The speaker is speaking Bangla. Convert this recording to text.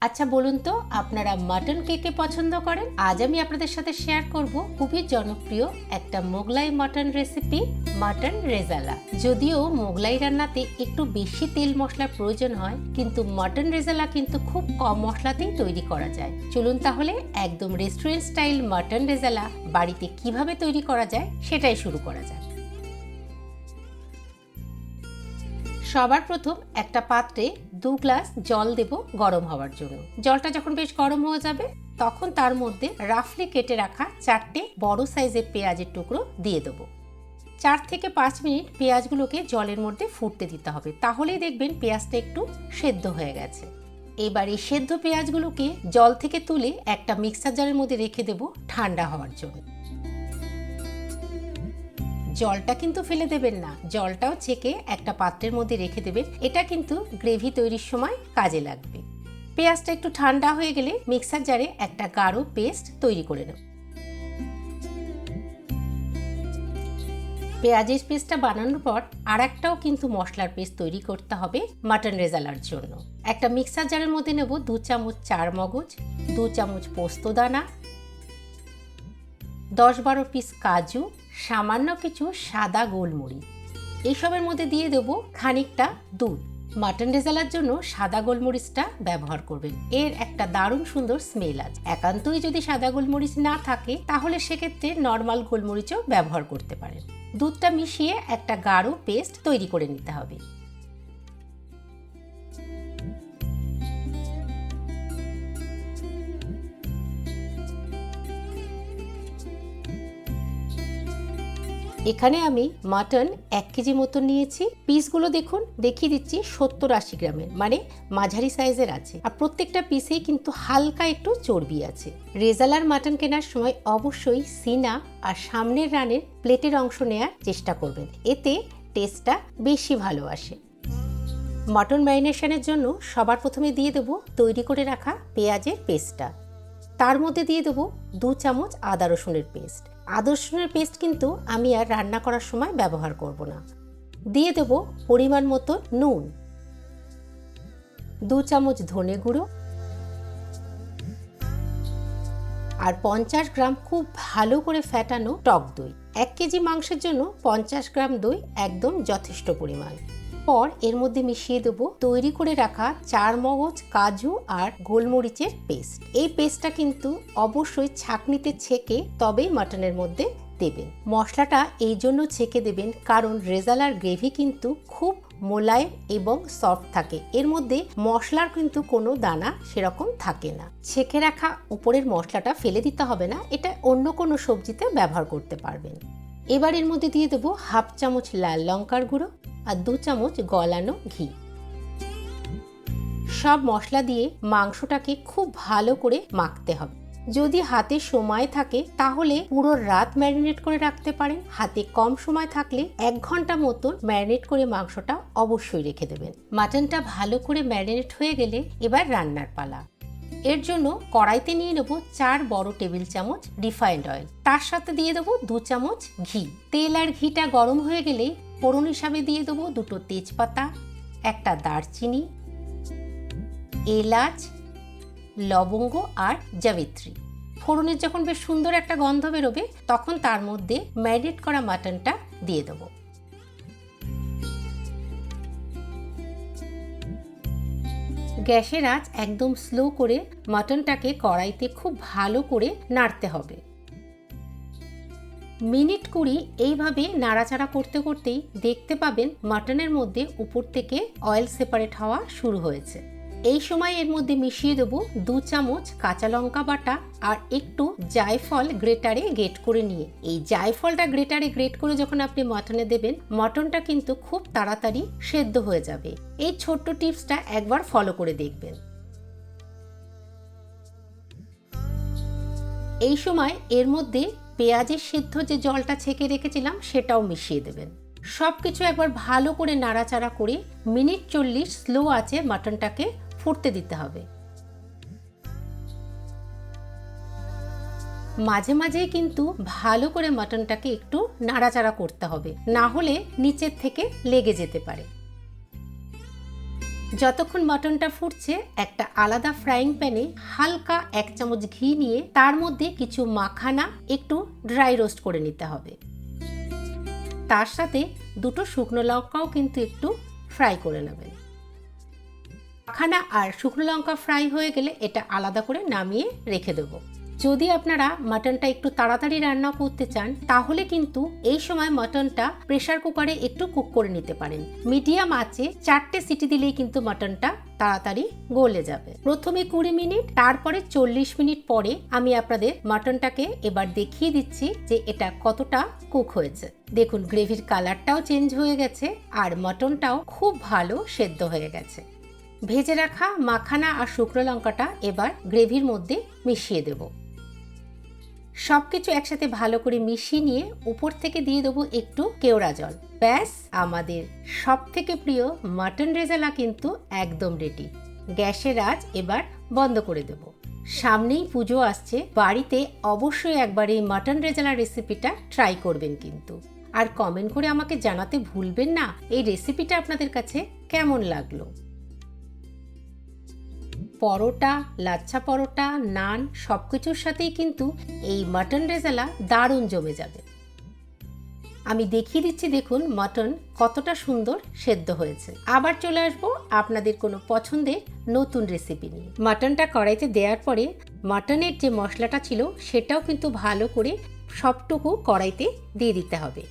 আচ্ছা বলুন তো আপনারা মাটন কে কে পছন্দ করেন? আজ আমি আপনাদের সাথে শেয়ার করব খুবই জনপ্রিয় একটা Mughlai mutton recipe, mutton rezala. যদিও মোগলাই রান্নাতে একটু বেশি তেল মশলার প্রয়োজন হয়, কিন্তু মাটন রেজালা কিন্তু খুব কম মশলাতেই তৈরি করা যায়। চলুন তাহলে একদম রেস্টুরেন্ট স্টাইল মাটন রেজালা বাড়িতে কিভাবে তৈরি করা যায় সেটাই শুরু করা যাক। সবার প্রথম একটা পাত্রে 2 গ্লাস জল দেব গরম হওয়ার জন্য। জলটা যখন বেশ গরম হয়ে যাবে তখন তার মধ্যে রাফলি কেটে রাখা 4টে বড় সাইজের পেঁয়াজের টুকরো দিয়ে দেবো। 4 থেকে 5 মিনিট পেঁয়াজগুলোকে জলের মধ্যে ফুটতে দিতে হবে, তাহলেই দেখবেন পেঁয়াজটা একটু সেদ্ধ হয়ে গেছে। এবার এই সেদ্ধ পেঁয়াজগুলোকে জল থেকে তুলে একটা মিক্সার জারের মধ্যে রেখে দেব ঠান্ডা হওয়ার জন্য। জলটা কিন্তু ফেলে দেবেন না, জলটাও ছেঁকে একটা পাত্রের মধ্যে রেখে দেবেন। এটা কিন্তু গ্রেভি তৈরির সময় কাজে লাগবে। পেঁয়াজটা একটু ঠান্ডা হয়ে গেলে মিক্সার জারে একটা গাঢ় পেস্ট তৈরি করে নেব। পেঁয়াজের পেস্টটা বানানোর পর আরেকটাও কিন্তু মশলার পেস্ট তৈরি করতে হবে মাটন রেজালার জন্য। একটা মিক্সার জারের মধ্যে নেব 2 চামচ চার মগজ, 2 চামচ পোস্ত দানা, 10-12 পিস কাজু, সামান্য কিছু সাদা গোলমরিচ। এইসবের মধ্যে দিয়ে দেব খানিকটা দুধ। মাটন রেজালার জন্য সাদা গোলমরিচটা ব্যবহার করবেন, এর একটা দারুণ সুন্দর স্মেল আছে। একান্তই যদি সাদা গোলমরিচ না থাকে তাহলে সেক্ষেত্রে নর্মাল গোলমরিচও ব্যবহার করতে পারেন। দুধটা মিশিয়ে একটা গাঢ় পেস্ট তৈরি করে নিতে হবে। এখানে আমি মাটন 1 কেজি মতো নিয়েছি। পিসগুলো দেখুন, দেখিয়ে দিচ্ছি 70-80 গ্রামের, মানে মাঝারি সাইজের আছে। আর প্রত্যেকটা পিসেই কিন্তু হালকা একটু চর্বি আছে। রেজালার মাটন কেনার সময় অবশ্যই সিনা আর সামনের রানের প্লেটের অংশ নেয়ার চেষ্টা করবেন, এতে টেস্টটা বেশি ভালো আসে। মাটন ম্যারিনেশনের জন্য সবার প্রথমে দিয়ে দেবো তৈরি করে রাখা পেঁয়াজের পেস্টটা। তার মধ্যে দিয়ে দেবো 2 চামচ আদা রসুনের পেস্ট। আদা রসুনের পেস্ট কিন্তু আমি আর রান্না করার সময় ব্যবহার করব না। দিয়ে দেবো পরিমাণ মতো নুন, 2 চামচ ধনে গুঁড়ো আর 50 গ্রাম খুব ভালো করে ফ্যাটানো টক দই। 1 কেজি মাংসের জন্য 50 গ্রাম দই একদম যথেষ্ট পরিমাণ। পর এর মধ্যে মিশিয়ে দেবো তৈরি করে রাখা 4 মগজ, কাজু আর গোলমরিচের পেস্ট। এই পেস্টটা কিন্তু অবশ্যই ছাঁকনিতে ছেঁকে তবেই মাটনের মধ্যে দেবেন। মশলাটা এই জন্য ছেঁকে দেবেন কারণ রেজালার গ্রেভি কিন্তু খুব মোলায়েম এবং সফট থাকে, এর মধ্যে মশলার কিন্তু কোনো দানা সেরকম থাকে না। ছেঁকে রাখা উপরের মশলাটা ফেলে দিতে হবে না, এটা অন্য কোনো সবজিতে ব্যবহার করতে পারবেন। এবার এর মধ্যে দিয়ে দেবো 1/2 চামচ লাল লঙ্কার গুঁড়ো আর 2 চামচ গলানো ঘি। সব মশলা দিয়ে মাংসটাকে খুব ভালো করে মাখতে হবে। যদি হাতে সময় থাকে তাহলে পুরো রাত ম্যারিনেট করে রাখতে পারেন। হাতে কম সময় থাকলে 1 ঘন্টা মতন ম্যারিনেট করে মাংসটা অবশ্যই রেখে দেবেন। মাটনটা ভালো করে ম্যারিনেট হয়ে গেলে এবার রান্নার পালা। এর জন্য কড়াইতে নিয়ে নেব 4 বড় টেবিল চামচ রিফাইন্ড অয়েল, তার সাথে দিয়ে দেবো 2 চামচ ঘি। তেল আর ঘিটা গরম হয়ে গেলেই ফোড়ন হিসাবে দিয়ে দেবো 2টো তেজপাতা, একটা দারচিনি, এলাচ, লবঙ্গ আর জাবিত্রী। ফোড়নের যখন বেশ সুন্দর একটা গন্ধ বেরোবে তখন তার মধ্যে ম্যারিনেট করা মাটনটা দিয়ে দেবো। গ্যাসের আঁচ একদম স্লো করে মাটনটাকে কড়াইতে খুব ভালো করে নাড়তে হবে। মিনিট 20 এইভাবে নাড়াচাড়া করতে করতেই দেখতে পাবেন মাটনের মধ্যে উপর থেকে অয়েল সেপারেট হওয়া শুরু হয়েছে। এই সময় এর মধ্যে মিশিয়ে দেবো 2 চামচ কাঁচা লঙ্কা বাটা আর একটু জায়ফল গ্রেটারে গ্রেট করে নিয়ে। এই জায়ফলটা গ্রেটারে গ্রেট করে যখন আপনি মাটনে দেবেন, মাটনটা কিন্তু খুব তাড়াতাড়ি সেদ্ধ হয়ে যাবে। এই ছোট্ট টিপসটা একবার ফলো করে দেখবেন। এই সময় এর মধ্যে পেঁয়াজের সেদ্ধ যে জলটা ছেঁকে রেখেছিলাম সেটাও মিশিয়ে দেবেন। সবকিছু একবার ভালো করে নাড়াচাড়া করে মিনিট 40 স্লো আঁচে মাটনটাকে ফুটতে দিতে হবে। মাঝে মাঝে কিন্তু ভালো করে মাটনটাকে একটু নাড়াচাড়া করতে হবে, না হলে নিচের থেকে লেগে যেতে পারে। যতক্ষণ মাটনটা ফুটছে একটা আলাদা ফ্রাইং প্যানে হালকা 1 চামচ ঘি নিয়ে তার মধ্যে কিছু মাখানা একটু ড্রাই রোস্ট করে নিতে হবে। তার সাথে 2টো শুকনো লঙ্কাও কিন্তু একটু ফ্রাই করে নেবেন। মাখানা আর শুকনো লঙ্কা ফ্রাই হয়ে গেলে এটা আলাদা করে নামিয়ে রেখে দেবো। যদি আপনারা মাটনটা একটু তাড়াতাড়ি রান্না করতে চান তাহলে কিন্তু এই সময় মাটনটা প্রেসার কুকারে একটু কুক করে নিতে পারেন। মিডিয়াম আঁচে 4টে সিটি দিলেই কিন্তু মাটনটা তাড়াতাড়ি গলে যাবে। প্রথমে 20 মিনিট, তারপরে 40 মিনিট পরে আমি আপনাদের মাটনটাকে এবার দেখিয়ে দিচ্ছি যে এটা কতটা কুক হয়েছে। দেখুন গ্রেভির কালারটাও চেঞ্জ হয়ে গেছে আর মাটনটাও খুব ভালো সেদ্ধ হয়ে গেছে। ভেজে রাখা মাখানা আর শুকনো লঙ্কাটা এবার গ্রেভির মধ্যে মিশিয়ে দেব। সবকিছু একসাথে ভালো করে মিশিয়ে নিয়ে উপর থেকে দিয়ে দেবো একটু কেওড়া জল। ব্যাস, আমাদের সব থেকে প্রিয় মাটন রেজালা কিন্তু একদম রেডি। গ্যাসের আঁচ এবার বন্ধ করে দেব। সামনেই পুজো আসছে, বাড়িতে অবশ্যই একবার এই মাটন রেজালা রেসিপিটা ট্রাই করবেন কিন্তু। আর কমেন্ট করে আমাকে জানাতে ভুলবেন না এই রেসিপিটা আপনাদের কাছে কেমন লাগলো। পরোটা, লাচ্ছা পরোটা, নান সবকিছুর সাথেই কিন্তু এই মাটন রেজালা দারুণ জমে যাবে। আমি দেখিয়ে দিচ্ছি, দেখুন মাটন কতটা সুন্দর সেদ্ধ হয়েছে। আবার চলে আসবো আপনাদের কোনো পছন্দের নতুন রেসিপি নিয়ে। মাটনটা কড়াইতে দেওয়ার পরে মাটনের যে মশলাটা ছিল সেটাও কিন্তু ভালো করে সবটুকু কড়াইতে দিয়ে দিতে হবে।